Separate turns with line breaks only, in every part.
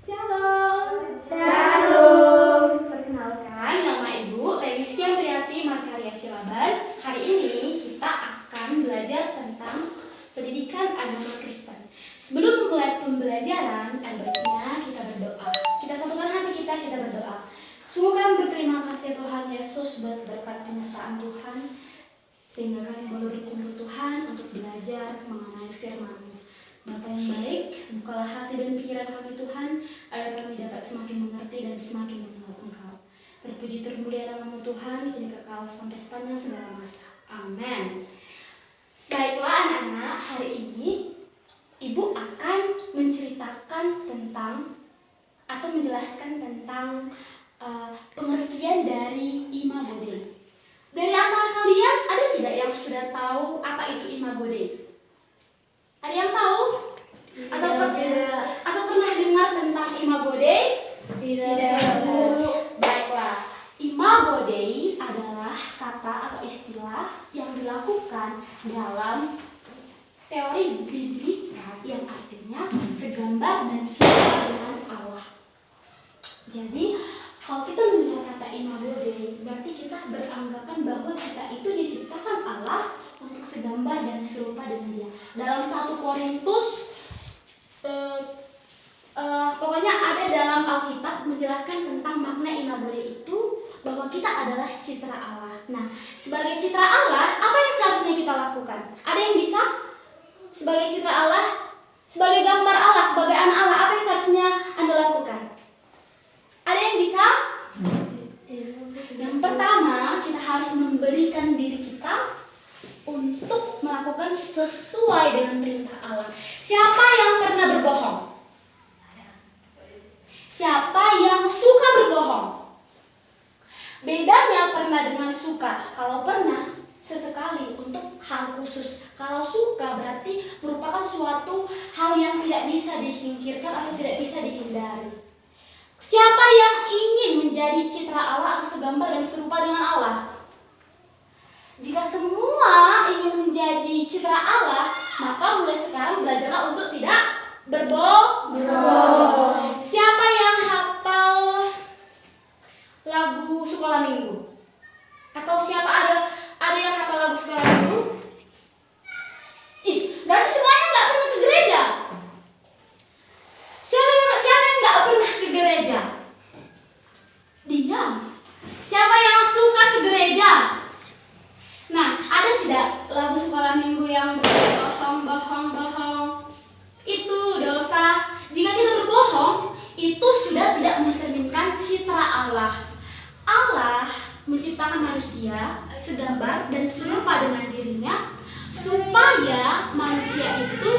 Shalom.
Shalom.
Perkenalkan, nama Ibu Lewisky Amriati Markarya Silaban. Hari ini kita akan belajar tentang pendidikan agama Kristen. Sebelum memulai pembelajaran, ada baiknya kita berdoa. Kita satukan hati kita berdoa. Sungguh kami berterima kasih Tuhan Yesus buat berkat penyertaan Tuhan, sehingga kami boleh berkumpul Tuhan untuk belajar mengenai firman-Mu. Bapa yang baik, bukalah hati dan pikiran kami Tuhan, agar kami dapat semakin mengerti dan semakin mengenal Engkau. Terpuji termulia nama-Mu Tuhan, kini kekal sampai sepanjang segala masa. Amin. Baiklah anak-anak, hari ini Ibu akan menceritakan tentang atau menjelaskan tentang pengertian dari Imago Dei. Dari antara kalian ada tidak yang sudah tahu apa itu Imago Dei? Ada yang tahu? Atau pernah dengar tentang Imago Dei?
Tidak.
Baiklah, Imago Dei adalah kata atau istilah yang dilakukan dalam teori biblika yang artinya segambar dan serupa dengan Allah. Jadi, kalau kita mendengar kata Imago Dei, berarti kita beranggapan bahwa kita itu diciptakan Allah untuk segambar dan serupa dengan Dia. Dalam 1 Korintus, pokoknya ada dalam Alkitab menjelaskan tentang makna Imago Dei itu, bahwa kita adalah citra Allah. Nah, sebagai citra Allah, apa yang seharusnya kita lakukan? Ada yang bisa? Sebagai citra Allah, sebagai gambar Allah, sebagai anak Allah, apa yang seharusnya Anda lakukan? Ada yang bisa? Yang pertama, kita harus memberikan diri kita untuk melakukan sesuai dengan perintah Allah. Siapa yang pernah berbohong? Siapa yang suka berbohong? Bedanya pernah dengan suka. Kalau pernah, sesekali untuk hal khusus. Kalau suka berarti merupakan suatu hal yang tidak bisa disingkirkan atau tidak bisa dihindari. Siapa yang ingin menjadi citra Allah atau segambar dan serupa dengan Allah? Jika semua ingin menjadi citra Allah, maka mulai sekarang belajarlah untuk tidak berbohong. Siapa yang hafal lagu sekolah minggu? Atau siapa ada yang hafal lagu sekolah minggu? Berarti semuanya nggak pernah ke gereja. Siapa yang nggak pernah ke gereja? Diam. Siapa yang suka ke gereja? Nah, ada tidak lagu sekolah minggu yang bohong? Itu dosa. Jika kita berbohong, itu sudah tidak mencerminkan citra Allah. Allah menciptakan manusia segambar dan serupa dengan dirinya, supaya manusia itu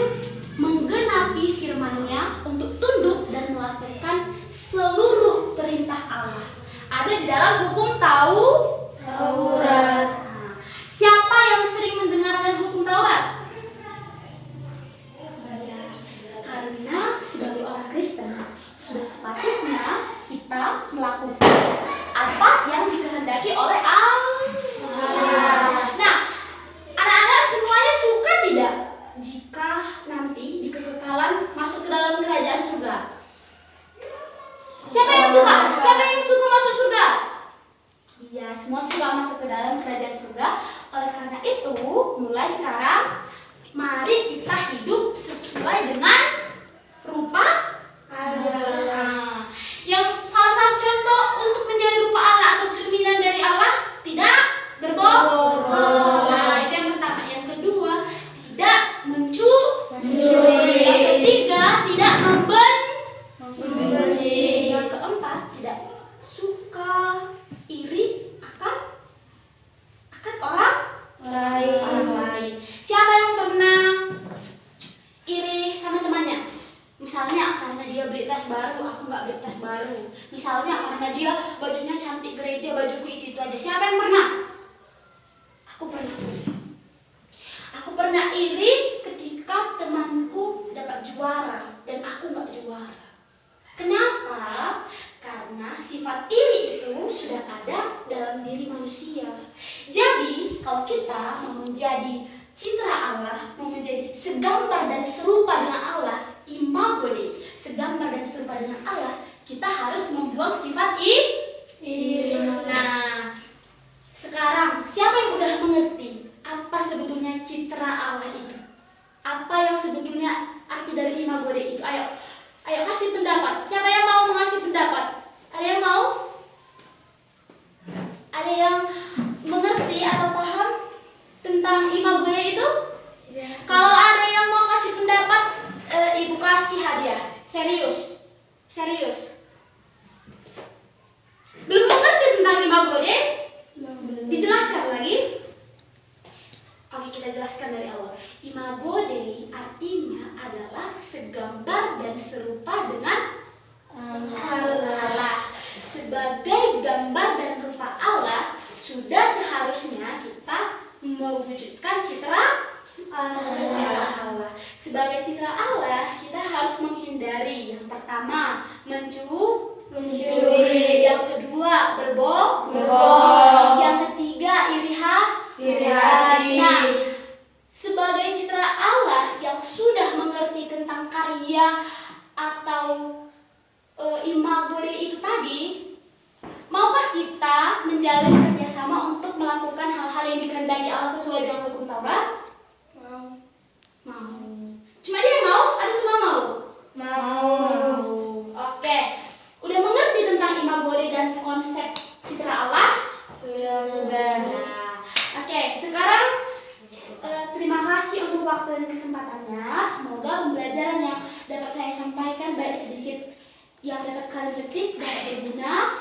menggenapi firman-Nya untuk tunduk dan melakukan seluruh perintah Allah. Ada di dalam hukum Taurat. Siapa yang sering mendengarkan hukum Taurat? Karena sebagai orang Kristen sudah sepatutnya kita melakukan apa yang dikehendaki oleh Allah. Nah, anak-anak semuanya suka tidak jika nanti di kekekalan masuk ke dalam kerajaan surga? Siapa yang suka? Siapa yang suka masuk surga? Iya, semua suka masuk ke dalam kerajaan surga. Oleh karena itu, mulai sekarang mari kita hidup sesuai dengan rupa Allah. Yang salah satu contoh untuk menjadi rupa Allah atau cerminan dari Allah, tidak berbohong. Nah, itu yang pertama. Yang kedua, tidak mencuri. Yang ketiga, tidak membenci. Yang keempat, tidak suka iri akan orang lain. Siapa yang pernah iri sama temannya? Misalnya karena dia beli tas baru, aku nggak beli tas baru. Misalnya karena dia bajunya cantik gereja, bajuku itu aja. Siapa yang pernah? Aku pernah iri. Aku pernah iri ketika temanku dapat juara dan aku nggak juara. Kenapa? Karena sifat iri itu sudah ada dalam diri manusia. Jadi, kalau kita mau menjadi citra Allah, mau menjadi segambar dan serupa dengan Allah, Imago Dei, segambar dan serupa dengan Allah, kita harus membuang sifat iri. Nah, sekarang siapa yang udah mengerti apa sebetulnya citra Allah itu? Apa yang sebetulnya arti dari imago Dei itu? Ayo kasih pendapat. Siapa yang mau mengasih pendapat? Ada yang mau? Ada yang mengerti atau paham tentang imago Dei itu? Kalau ada yang mau kasih pendapat, Ibu kasih hadiah. Serius. Belum mengerti tentang imago Dei? Dijelaskan lagi? Oke, kita jelaskan dari awal. Imago Dei artinya adalah segambar dan serupa dengan Allah. Sebagai gambar dan rupa Allah, sudah seharusnya kita mewujudkan citra Allah. Sebagai citra Allah, kita harus menghindari yang pertama mencuri, yang kedua berbohong, yang ketiga iri hati. Nah, sebagai citra Allah yang sudah mengerti tentang karya atau imago Dei itu tadi, maukah kita menjalin kerjasama untuk melakukan hal-hal yang dikehendaki Allah sesuai dengan hukum Taurat? Mau. Cuma dia yang mau? Ada semua mau? Mau. Oke. Udah mengerti tentang imago Dei dan konsep citra Allah? Sudah. Oke, sekarang terima kasih untuk waktu dan kesempatannya. Semoga pembelajaran yang dapat saya sampaikan baik sedikit yang dapat kalian petik dapat berguna.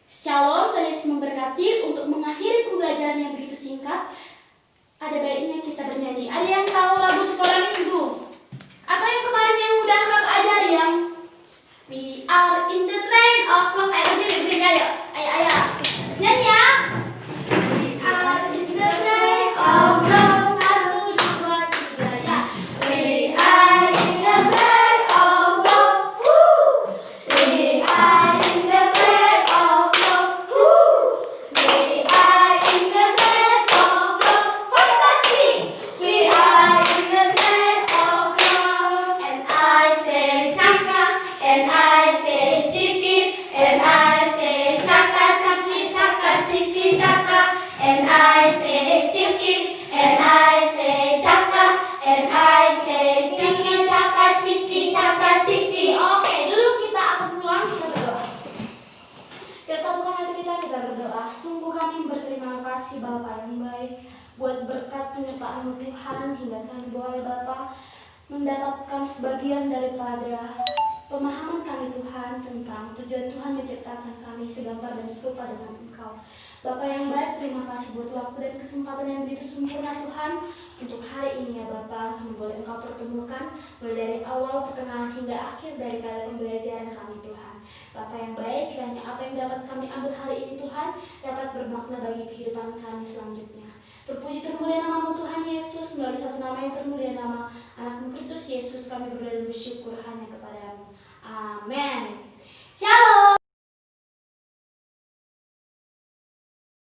Shalom, Tuhan Yesus memberkati. Untuk mengakhiri pembelajaran yang begitu singkat, ada baiknya kita bernyanyi. Ada yang tahu lagu sekolah minggu? Atau yang kemarin yang udah kakak ajari yang We are in the train of love. Ayo nyanyi ya. We are in the train of love. 1, 2, 3 ya. We are in the train of love. We are in the train of love. We are in the train of love. Fantastic. We are in the train of love. And I say chaka, and I say chiki, and I say chaka chaki chaka chiki chaka, and I say chiki, and I say chaka, and I say chiki chaka chiki. Oke, dulu kita akan pulang, kita berdoa. Kita satukan hati kita berdoa. Sungguh kami berterima kasih Bapa yang baik buat berkat penyertaan Tuhan hingga kami boleh Bapa mendapatkan sebagian daripada pemahaman kami Tuhan tentang tujuan Tuhan menciptakan kami segambar dan serupa dengan Engkau. Bapa yang baik, terima kasih buat waktu dan kesempatan yang begitu sempurna Tuhan untuk hari ini ya Bapa. Kami boleh Engkau pertemukan mulai dari awal, pertengahan hingga akhir daripada pembelajaran kami Tuhan. Bapa yang baik, kiranya apa yang dapat kami ambil hari ini Tuhan dapat bermakna bagi kehidupan kami selanjutnya. Terpuji termulia nama-Mu Tuhan Yesus, melalui satu nama yang termulia, nama Anak-Mu Kristus Yesus, kami berdoa dan bersyukur hanya kepada-Mu. Amin. Shalom.